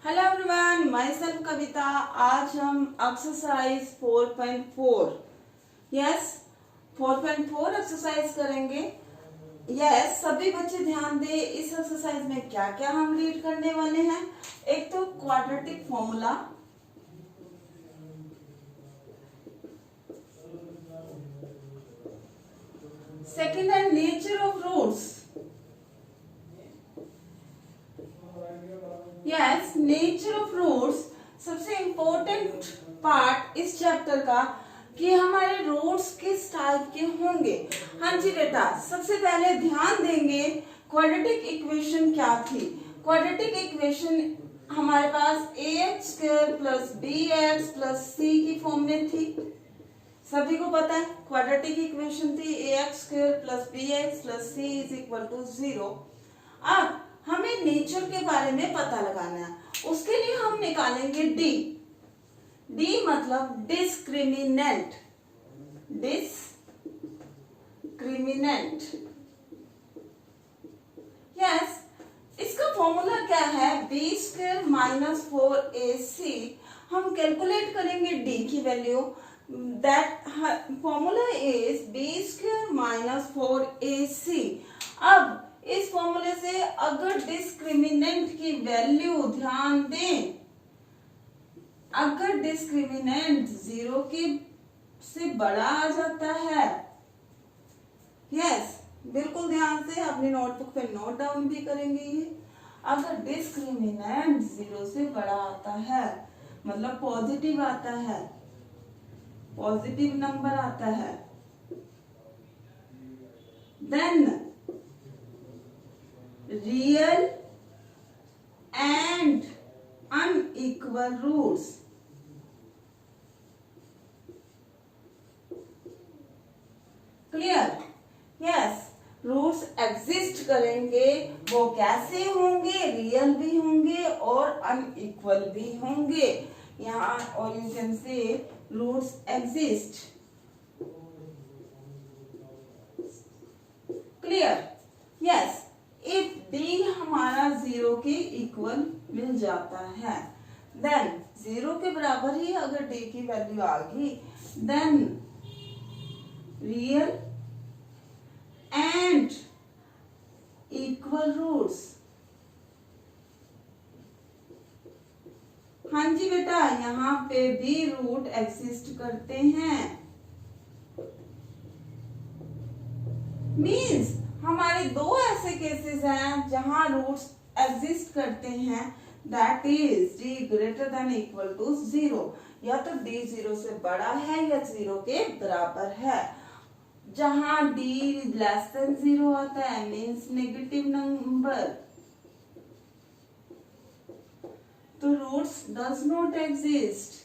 Hello everyone, my self कविता। आज हम exercise 4.4 yes 4.4 exercise करेंगे। यस सभी बच्चे ध्यान दें, इस एक्सरसाइज में क्या क्या हम रीड करने वाले हैं। एक तो क्वाड्रेटिक फॉर्मूला, सेकेंड है nature of roots. Yes nature of roots सबसे इंपॉर्टेंट पार्ट इस चैप्टर का कि हमारे रूट्स किस टाइप के होंगे। हाँ जी बेटा, सबसे पहले ध्यान देंगे क्वाड्रेटिक इक्वेशन क्या थी। क्वाड्रेटिक इक्वेशन हमारे पास ax square plus bx plus c की फॉर्म में थी। सभी को पता है क्वाड्रेटिक इक्वेशन थी ax square plus bx plus c is equal to 0। अब हमें नेचर के बारे में पता लगाना है, उसके लिए हम निकालेंगे डी। डी मतलब डिस्क्रिमिनेंट। यस इसका फॉर्मूला क्या है, बी स्क्वायर माइनस 4ac। हम कैलकुलेट करेंगे डी की value. That formula is b square minus 4ac। अब इस फॉर्मूले से अगर डिस्क्रिमिनेंट की वैल्यू ध्यान दें, अगर डिस्क्रिमिनेंट 0 के से बड़ा आ जाता है, यस बिल्कुल ध्यान से अपनी नोटबुक पे नोट डाउन भी करेंगे ये। अगर डिस्क्रिमिनेंट 0 से बड़ा आता है मतलब पॉजिटिव आता है, पॉजिटिव नंबर आता है, then real and unequal roots. Clear? Yes roots exist करेंगे। वो कैसे होंगे, रियल भी होंगे और अनइक्वल भी होंगे। यहाँ और you can say roots exist. Clear? Yes if d हमारा 0 के इक्वल मिल जाता है, देन 0 के बराबर ही अगर डी की वैल्यू आ गई, then real and equal roots. हाँ जी बेटा, यहाँ पे भी रूट एग्जिस्ट करते हैं। मीन्स हमारे दो ऐसे केसेस हैं जहां रूट्स एग्जिस्ट करते हैं, that is d greater than equal to 0। या तो डी 0 से बड़ा है या 0 के बराबर है। जहां डी लेस देन 0 आता है मीन्स नेगेटिव नंबर, तो रूट्स डज नॉट एग्जिस्ट।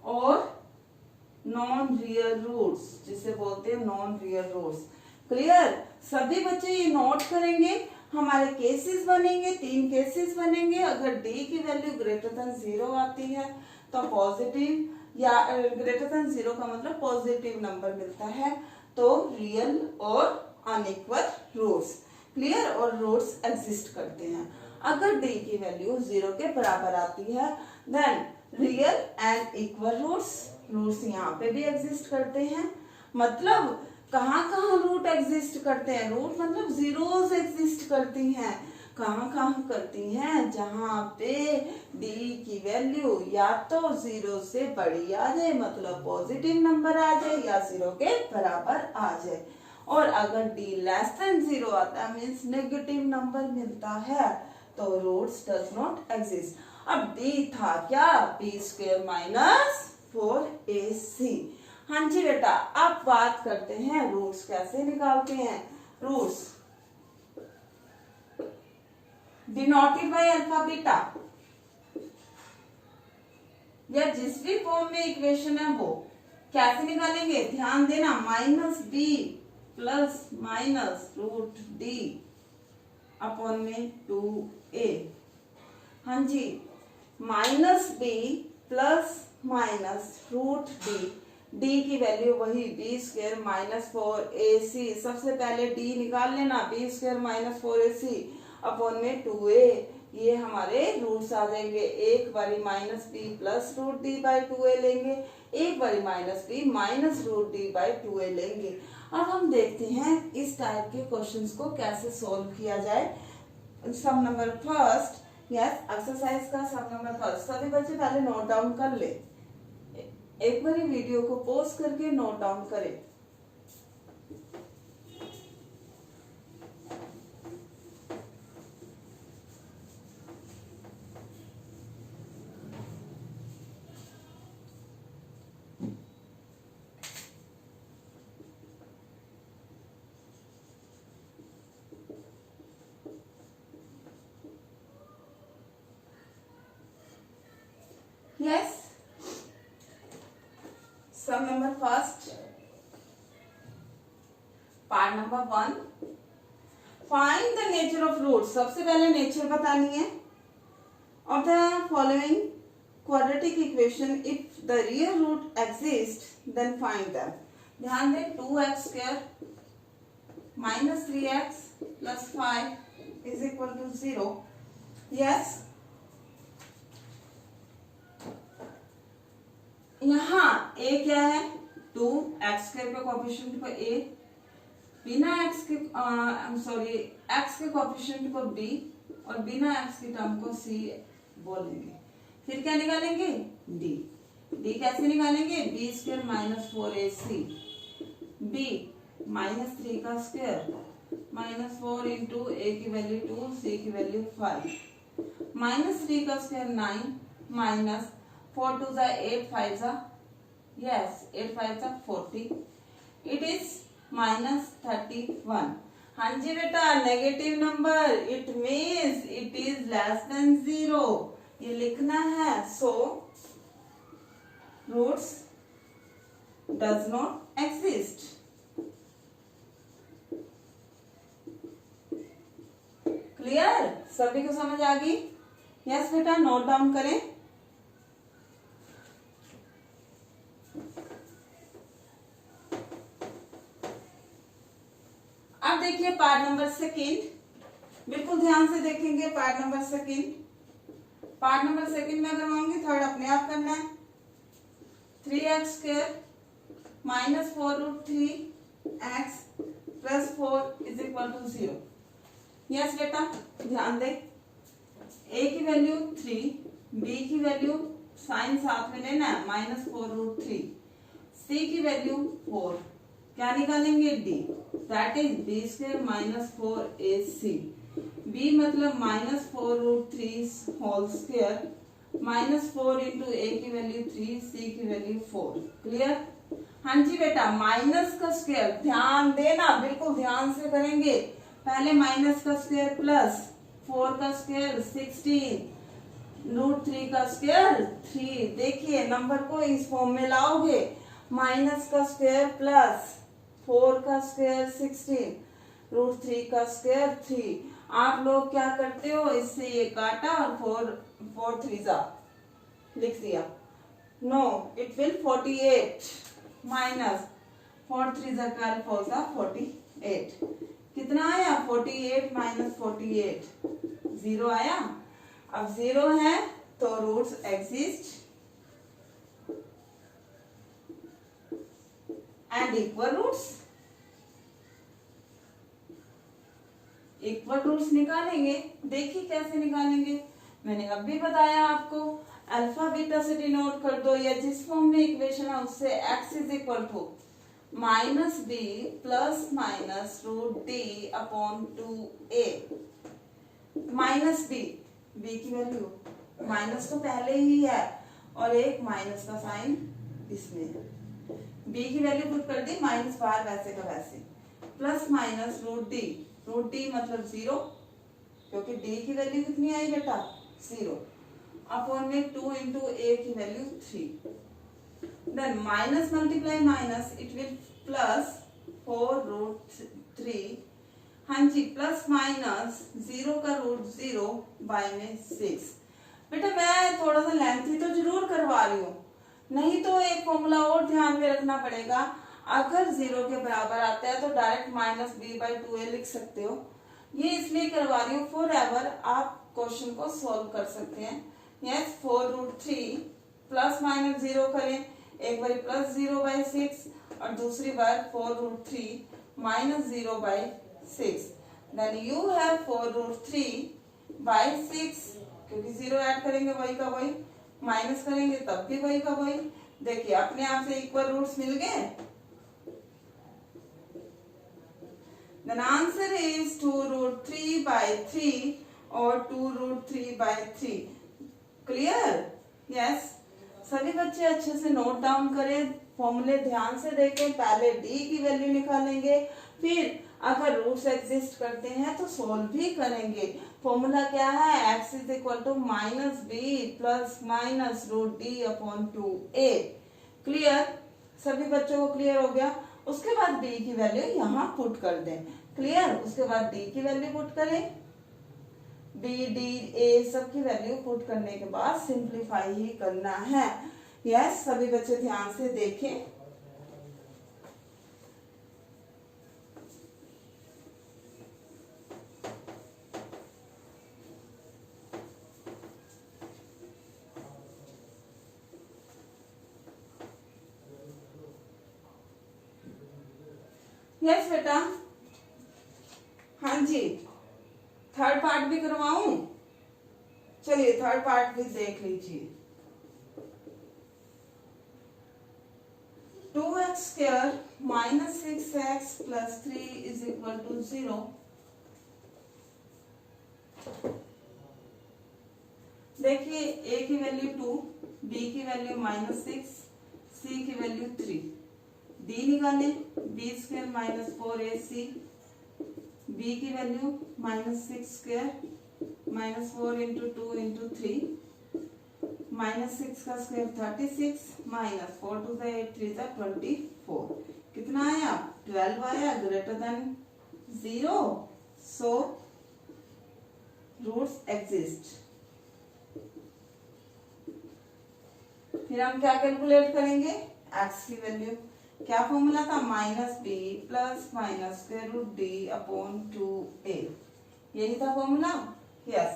और नॉन रियल रूट्स, जिसे बोलते हैं नॉन रियल रूट्स। क्लियर? सभी बच्चे ये नोट करेंगे। हमारे केसेस बनेंगे, 3 केसेस बनेंगे। अगर डी की वैल्यू ग्रेटर देन 0 आती है तो पॉजिटिव, या ग्रेटर देन 0 का मतलब पॉजिटिव नंबर मिलता है, तो रियल और अनइक्वल रूट्स। क्लियर? और रूट्स एग्जिस्ट करते हैं। अगर डी की वैल्यू 0 के बराबर आती है, then real and equal roots यहाँ पे भी एग्जिस्ट करते हैं। मतलब कहाँ कहाँ रूट एग्जिस्ट करते हैं, रूट मतलब जीरोस एग्जिस्ट करती हैं। कहाँ कहाँ करती हैं, जहाँ पे डी की वैल्यू या तो 0 से बड़ी आ जाए मतलब पॉजिटिव नंबर आ जाए, या 0 के बराबर आ जाए। और अगर डी लेस देन 0 आता है मीन्स नेगेटिव नंबर मिलता है, तो रूट्स डज नॉट एग्जिस्ट। अब डी था क्या, बी स्क्वायर माइनस 4ac। हाँ जी बेटा, अब बात करते हैं रूट्स कैसे निकालते हैं। Roots denoted by alpha beta, या जिस भी फॉर्म में इक्वेशन है वो कैसे निकालेंगे, ध्यान देना। Minus B plus minus root D upon में 2a। हाँ जी, minus B plus minus root D D की वैल्यू वही बी स्क्वायर माइनस 4ac, सबसे पहले डी निकाल लेना, B square minus 4ac upon में 2a, ये हमारे रूट्स आ जाएंगे। एक बारी minus B plus root d by 2a लेंगे, एक बारी minus b minus root d by 2a लेंगे। अब हम देखते हैं इस टाइप के क्वेश्चंस को कैसे सोल्व किया जाए। सम नंबर फर्स्ट, यस, एक्सरसाइज का सम नंबर फर्स्ट। सभी बच्चे पहले नोट डाउन कर ले, एक बार वीडियो को पॉज करके नोट डाउन करें। Yes, sum number first, part number 1, find the nature of root. सबसे पहले नेचर बतानी है of the following quadratic equation, if the real root exist then find them. ध्यान दे, 2x square minus 3x plus 5 is equal to 0। Yes, यहाँ a क्या है, 2, x स्क्वायर के कोएफिशिएंट को a, बिना x के सॉरी x के कोएफिशिएंट को b और बिना x की टर्म को c बोलेंगे। फिर क्या निकालेंगे, d कैसे निकालेंगे, b square minus 4ac, b minus 3 का स्क्वायर माइनस 4 इंटू a की वैल्यू 2, c की वैल्यू 5, माइनस 3 का स्क्वायर 9 माइनस 4 2 जा 8 5 जा, yes 8 5 जा 40, it is minus 31। हाँ जी बेटा, negative number it means it is less than 0, ये लिखना है। So roots does not exist. Clear, सभी को समझ आ गई? यस बेटा, नोट डाउन करें। अब देखिए पार्ट नंबर सेकंड, बिल्कुल ध्यान से देखेंगे। पार्ट नंबर सेकंड में करवाऊंगी, थर्ड अपने आप करना है। 3x square minus 4 root 3x plus 4 is equal to 0। Yes बेटा, ध्यान दे, a की वैल्यू 3, b की वैल्यू साइन साथ में लेना है माइनस 4 रूट 3, c की वैल्यू 4, क्या निकालेंगे, d, that is b square minus 4ac, b मतलब minus 4 root 3 whole square minus 4 into a की वैल्यू 3, c की वैल्यू 4। क्लियर? हाँ जी बेटा, माइनस का स्क्वायर ध्यान देना, बिल्कुल ध्यान से करेंगे। पहले माइनस का स्क्वायर प्लस 4 का स्क्वायर 16 रूट 3 का स्क्वायर 3। देखिए नंबर को इस फॉर्म में लाओगे, माइनस का स्क्वायर प्लस 4 का स्क्वायर 16 रूट 3 का स्क्वायर 3। आप लोग क्या करते हो, इससे ये काटा और 4 3 जा लिख दिया। नो, इट विल 48 माइनस 4 3 जा 12 4 जा 48। कितना आया, 48 माइनस 48, 0 आया। अब 0 है तो roots exist and equal roots. Equal roots निकालेंगे, देखिए कैसे निकालेंगे। मैंने अभी बताया आपको, अल्फा बीटा से डिनोट कर दो, या जिस फॉर्म में इक्वेशन है उससे x is equal to minus B plus minus root D upon 2a। Minus b की वैल्यू माइनस तो पहले ही है और एक माइनस का साइन इसमें है। b की वैल्यू पुट कर दी माइनस बाहर वैसे का वैसे, प्लस माइनस रूट डी मतलब 0, क्योंकि d की वैल्यू कितनी आई बेटा, 0, अपॉन में 2 इंटू a की value 3। Then minus multiply minus, it will plus 4 root 3। हाँ जी, प्लस माइनस 0 का रूट 0 बाय में 6। बेटा मैं थोड़ा सा लेंथी तो जरूर करवा रही हूँ, नहीं तो एक फॉर्मूला और ध्यान में रखना पड़ेगा, अगर 0 के बराबर आता है तो डायरेक्ट -b/2a लिख सकते हो। ये इसलिए करवा रही हूँ फॉर एवर आप क्वेश्चन को सॉल्व कर सकते हैं। यस, 4√3 प्लस माइनस 0 करें, एक बार +0/6 और दूसरी बार 4√3 -0/6, देन यू हैव 4√3/6, क्योंकि 0 ऐड करेंगे वही का वही, माइनस करेंगे तब भी वही का वही। देखिए अपने आप से इक्वल रूट्स मिल गए। देन आंसर इज 2√3/3 और 2√3/3। क्लियर? यस, सभी बच्चे अच्छे से नोट डाउन करें, फॉर्मूले ध्यान से देखें, पहले डी की वैल्यू निकालेंगे, फिर अगर रूट्स एग्जिस्ट करते हैं तो सोल्व भी करेंगे। फॉर्मूला क्या है? x is equal to -b plus -√d/2a। Clear? सभी बच्चों को क्लियर हो गया? उसके बाद b की वैल्यू यहाँ पुट कर दें। क्लियर? उसके बाद d की वैल्यू पुट करें, b, d, a सब की वैल्यू पुट करने के बाद सिंप्लीफाई ही करना है। यस, सभी बच्चे ध्यान से देखें। यस बेटा, हाँ जी, थर्ड पार्ट भी करवाऊं? चलिए थर्ड पार्ट भी देख लीजिए। 2x² - 6x + 3 = 0। देखिए a की वैल्यू 2, b की वैल्यू -6, c की वैल्यू 3, d निकालें, b² - 4ac, b की वैल्यू -6² -4 × 2 × 3, -6 का स्क्वायर 36, -4 × 2 = 8, 3 = 24। कितना आया? 12 आया, greater than 0, so roots exist. फिर हम क्या कैलकुलेट करेंगे? x की वैल्यू। क्या फॉर्मूला था? -b plus -√d/2a। यही था फॉर्मूला। यस,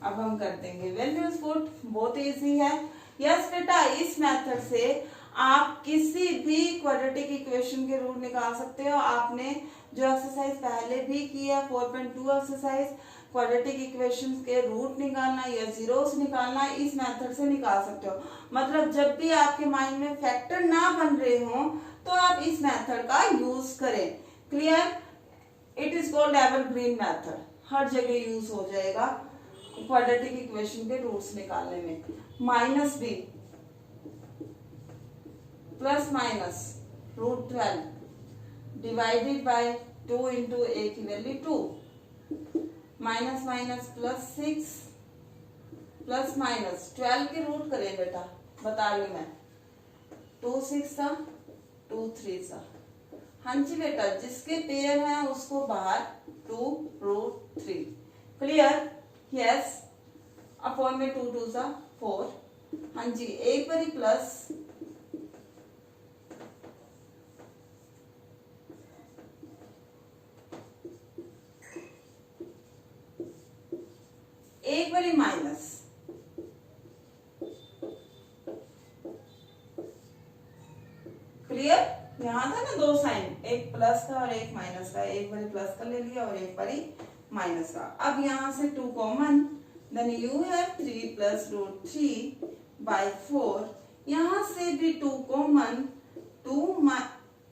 अब हम कर देंगे वैल्यूज पुट। बहुत इजी है। यस बेटा, इस मेथड से आप किसी भी क्वाड्रेटिक इक्वेशन के रूट निकाल सकते हो। आपने जो एक्सरसाइज पहले भी की है 4.2 एक्सरसाइज, क्वाड्रेटिक इक्वेशंस के रूट निकालना या जीरोस निकालना, इस मेथड से निकाल सकते हो। मतलब जब भी आपके माइंड में फैक्टर ना बन रहे हो तो आप इस मेथड का यूज करें। Clear? It is called evergreen method, हर जगह यूज हो जाएगा क्वाड्रेटिक इक्वेशन के रूट्स निकालने में। -b plus -√12 divided by 2 × a की वैल्यू 2, -+6 प्लस -12 के रूट करें बेटा, बता रही हूं मैं। 2 6 था, 2 3 था। हाँ जी बेटा, जिसके पेयर हैं उसको बाहर 2√3। क्लियर? यस, अपॉन में 2 2 सा 4। हाँ जी, एक बारी प्लस, एक बारी माइनस। क्लियर? यहाँ था ना दो साइन, एक प्लस का और एक माइनस का, एक बारी प्लस का ले लिया और एक बारी माइनस का। अब यहाँ से 2 कॉमन, देन यू हैव 3 + √3/4। यहाँ से भी 2 कॉमन, 3 -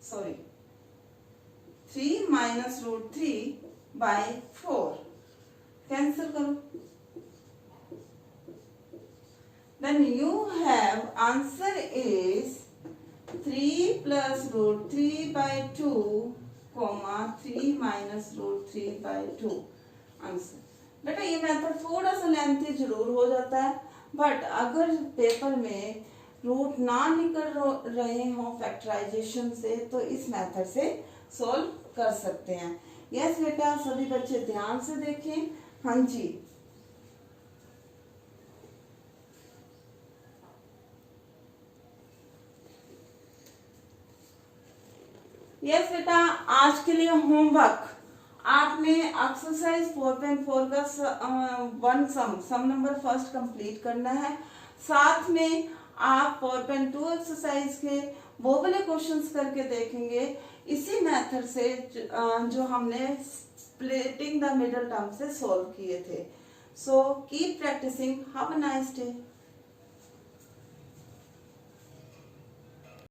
√3/4 कैंसिल करो। Then you have answer is 3 + √3/2, 3 - √3/2 answer. बेटा ये मेथड थोड़ा सा लेंथी जरूर हो जाता है, बट अगर पेपर में रूट ना निकल रहे हो फैक्टराइजेशन से तो इस मेथड से सॉल्व कर सकते हैं। यस बेटा, सभी बच्चे ध्यान से देखें। हाँ जी, यस बेटा, आज के लिए होमवर्क आपने एक्सरसाइज 4.4 का वन सम नंबर फर्स्ट कंप्लीट करना है। साथ में आप 4.2 एक्सरसाइज के वो वाले क्वेश्चंस करके देखेंगे इसी मेथड से जो हमने स्प्लिटिंग द मिडल टर्म से सॉल्व किए थे। So keep practising. Have a nice day.